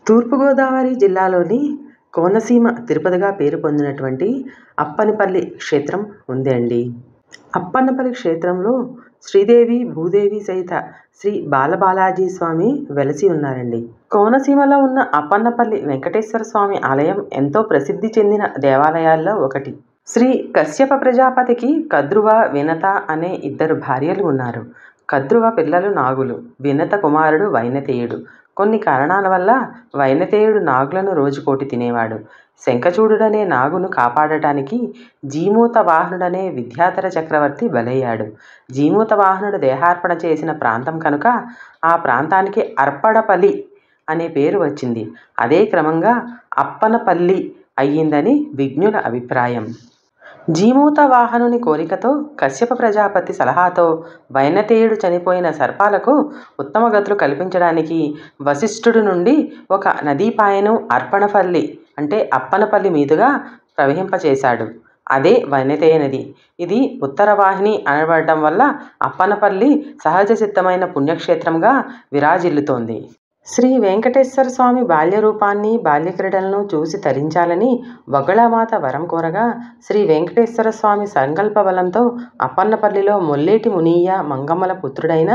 తూర్పుగోదావరి జిల్లాలోని కోనసీమ తిరుపతిగా పేరు పొందినటువంటి అప్పనపల్లి క్షేత్రం ఉంది అండి. అప్పన్నపల్లి క్షేత్రంలో శ్రీదేవి భూదేవి సహిత శ్రీ బాలబాలాజీ స్వామి వెలసి ఉన్నారండి. కోనసీమలో ఉన్న అప్పన్నపల్లి వెంకటేశ్వర స్వామి ఆలయం ఎంతో ప్రసిద్ధి చెందిన దేవాలయాల్లో ఒకటి. శ్రీ కశ్యప ప్రజాపతికి కద్రువ, వినత అనే ఇద్దరు భార్యలు ఉన్నారు. కద్రువ పిల్లలు నాగులు, వినత కుమారుడు వైనతేయుడు. కొన్ని కారణాల వల్ల వైనతేయుడు నాగులను రోజుకోటి తినేవాడు. శంఖచూడుడనే నాగును కాపాడటానికి జీమూత వాహనుడనే విద్యాధర చక్రవర్తి బలయ్యాడు. జీమూత వాహనుడు దేహార్పణ చేసిన ప్రాంతం కనుక ఆ ప్రాంతానికి అర్పడపల్లి అనే పేరు వచ్చింది. అదే క్రమంగా అప్పనపల్లి అయ్యిందని విజ్ఞుల అభిప్రాయం. జీమూత వాహనుని కోరికతో కశ్యప ప్రజాపతి సలహాతో వైనతేయుడు చనిపోయిన సర్పాలకు ఉత్తమ గతులు కల్పించడానికి వశిష్ఠుడి నుండి ఒక నదీపాయను అర్పణపల్లి అంటే అప్పనపల్లి మీదుగా ప్రవహింపచేశాడు. అదే వైనతేయ నది. ఇది ఉత్తరవాహిని అనబడటం వల్ల అప్పనపల్లి సహజ సిద్ధమైన పుణ్యక్షేత్రంగా విరాజిల్లుతోంది. శ్రీ వెంకటేశ్వర స్వామి బాల్య రూపాన్ని, బాల్యక్రీడలను చూసి తరించాలని వగళమాత వరం కోరగా శ్రీ వెంకటేశ్వర స్వామి సంకల్ప బలంతో అప్పన్నపల్లిలో మొల్లేటి మునీయ మంగమ్మల పుత్రుడైన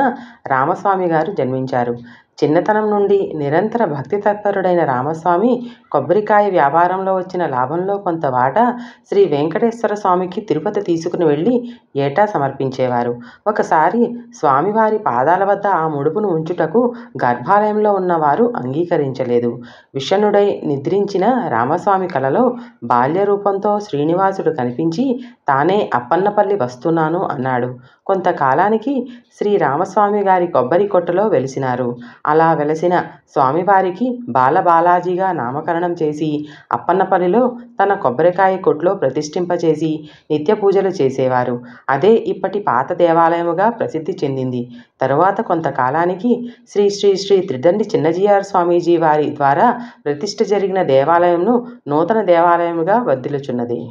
రామస్వామి గారు జన్మించారు. చిన్నతనం నుండి నిరంతర భక్తి తత్పరుడైన రామస్వామి కొబ్బరికాయ వ్యాపారంలో వచ్చిన లాభంలో కొంత వాటా శ్రీ వెంకటేశ్వర స్వామికి తిరుపతి తీసుకుని వెళ్ళి ఏటా సమర్పించేవారు. ఒకసారి స్వామివారి పాదాల వద్ద ఆ ముడుపును ఉంచుటకు గర్భాలయంలో ఉన్నవారు అంగీకరించలేదు. విషణుడై నిద్రించిన రామస్వామి కలలో బాల్య రూపంతో శ్రీనివాసుడు కనిపించి తానే అప్పన్నపల్లి వస్తున్నాను అన్నాడు. కొంతకాలానికి శ్రీ రామస్వామి గారి కొబ్బరి కొట్టులో వెలిసినారు. అలా వెలసిన స్వామివారికి బాలబాలాజీగా నామకరణం చేసి అప్పన్నపల్లిలో తన కొబ్బరికాయ కొట్లో ప్రతిష్ఠింపచేసి నిత్య పూజలు చేసేవారు. అదే ఇప్పటి పాత దేవాలయముగా ప్రసిద్ధి చెందింది. తరువాత కొంతకాలానికి శ్రీ శ్రీ శ్రీ త్రిదండి చిన్నజీఆర్ స్వామీజీ వారి ద్వారా ప్రతిష్ఠ జరిగిన దేవాలయంను నూతన దేవాలయముగా వర్ధిల్లుచున్నది.